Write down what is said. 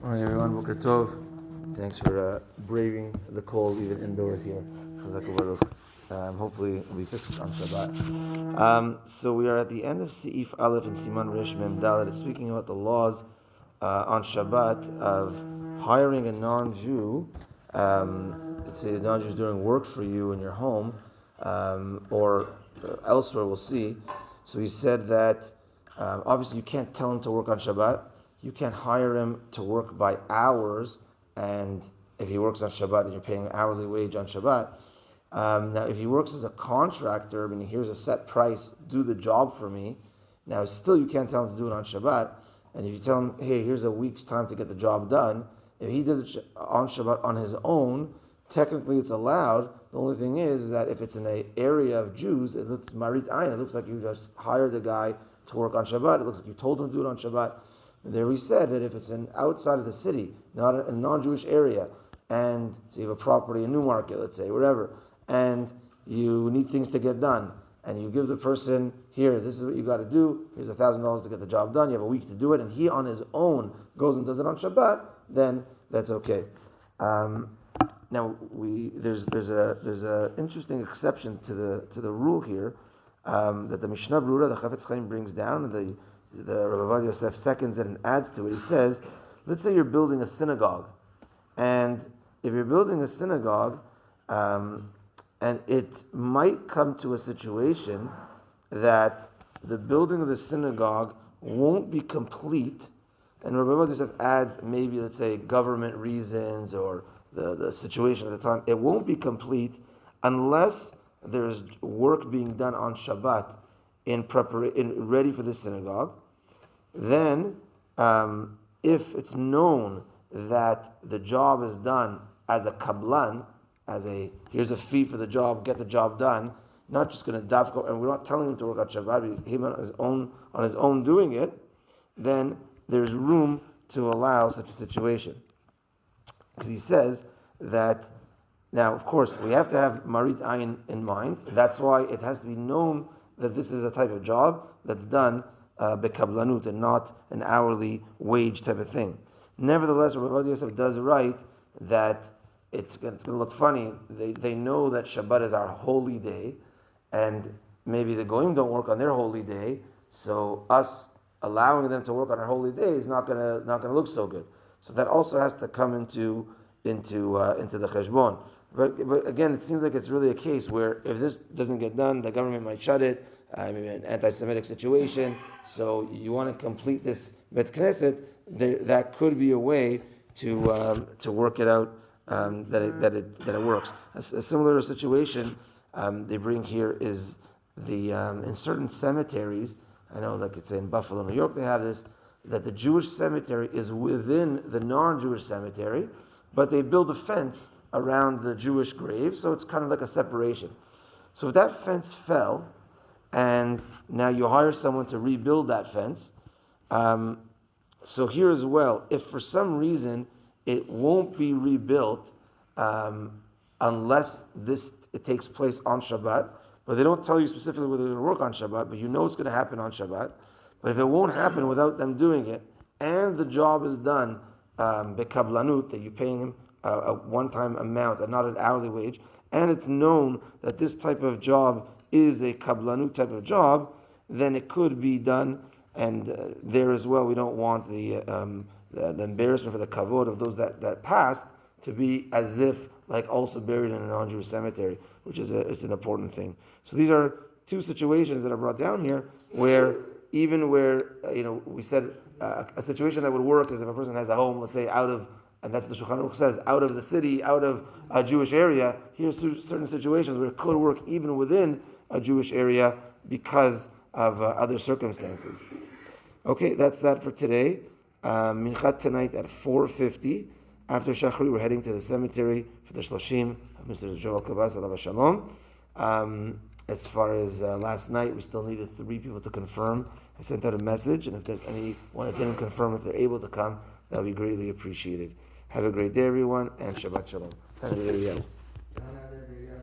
Morning, everyone. Boker Tov. Thanks for braving the cold, even indoors here. Chazak Baruch. Hopefully, it'll be fixed on Shabbat. So we are at the end of Seif Aleph and Siman Resh Mem Dalet. It's speaking about the laws on Shabbat of hiring a non-Jew. Let's say the non-Jew is doing work for you in your home or elsewhere. We'll see. So he said that obviously you can't tell him to work on Shabbat. You can't hire him to work by hours, and if he works on Shabbat, then you're paying an hourly wage on Shabbat. Now, if he works as a contractor, I mean, here's a set price, do the job for me. Now, still, you can't tell him to do it on Shabbat. And if you tell him, hey, here's a week's time to get the job done, if he does it on Shabbat on his own, technically it's allowed. The only thing is that if it's in an area of Jews, it looks marit ayin. It looks like you just hired the guy to work on Shabbat. It looks like you told him to do it on Shabbat. There we said that if it's outside of the city, not a non-Jewish area, and so you have a property in Newmarket, let's say, wherever, and you need things to get done, and you give the person, here, this is what you got to do, here's $1,000 to get the job done, you have a week to do it, and he on his own goes and does it on Shabbat, then that's okay. Now there's a interesting exception to the rule here that the Mishnah Brura, the Chafetz Chaim brings down, the Rabbi Avad Yosef seconds it and adds to it. He says, let's say you're building a synagogue, and if you're building a synagogue, and it might come to a situation that the building of the synagogue won't be complete, and Rabbi Avad Yosef adds maybe, let's say, government reasons or the situation at the time, it won't be complete unless there's work being done on Shabbat ready for the synagogue. Then, if it's known that the job is done as a kablan, here's a fee for the job, get the job done, not just going to dafko, and we're not telling him to work on Shabbat, but him on his own doing it, then there's room to allow such a situation. Because he says that, now of course, we have to have marit ayin in mind. That's why it has to be known that this is a type of job that's done bekablanut and not an hourly wage type of thing. Nevertheless, Rabbi Yosef does write that it's going to look funny. They know that Shabbat is our holy day, and maybe the goyim don't work on their holy day, so us allowing them to work on our holy day is not going to look so good. So that also has to come into the cheshbon. But again, it seems like it's really a case where if this doesn't get done, the government might shut it. Maybe an anti-Semitic situation. So you want to complete this Bet Knesset. That could be a way to work it out that it works. A similar situation they bring here is in certain cemeteries. I know, like it's in Buffalo, New York, they have this, that the Jewish cemetery is within the non-Jewish cemetery, but they build a fence around the Jewish grave, so it's kind of like a separation. So if that fence fell, and now you hire someone to rebuild that fence, so here as well, if for some reason it won't be rebuilt unless it takes place on Shabbat, but they don't tell you specifically whether they're going to work on Shabbat, but you know it's going to happen on Shabbat, but if it won't happen without them doing it, and the job is done bekablanut, that you're paying them a one-time amount and not an hourly wage, and it's known that this type of job is a kablanut type of job, then it could be done, and there as well, we don't want the embarrassment for the kavod of those that passed to be as if like also buried in a non-Jewish cemetery, which is it's an important thing. So these are two situations that are brought down here, where even where we said a situation that would work is if a person has a home, let's say and that's what the Shulchan Aruch says, out of the city, out of a Jewish area. Here's certain situations where it could work even within a Jewish area because of other circumstances. Okay, that's that for today. Minchat tonight at 4:50. After Shachri, we're heading to the cemetery for the Shloshim of Mr. Joel Kabaz, Alav Shalom. As far as last night, we still needed 3 people to confirm. I sent out a message, and if there's anyone that didn't confirm if they're able to come, that would be greatly appreciated. Have a great day, everyone, and Shabbat Shalom.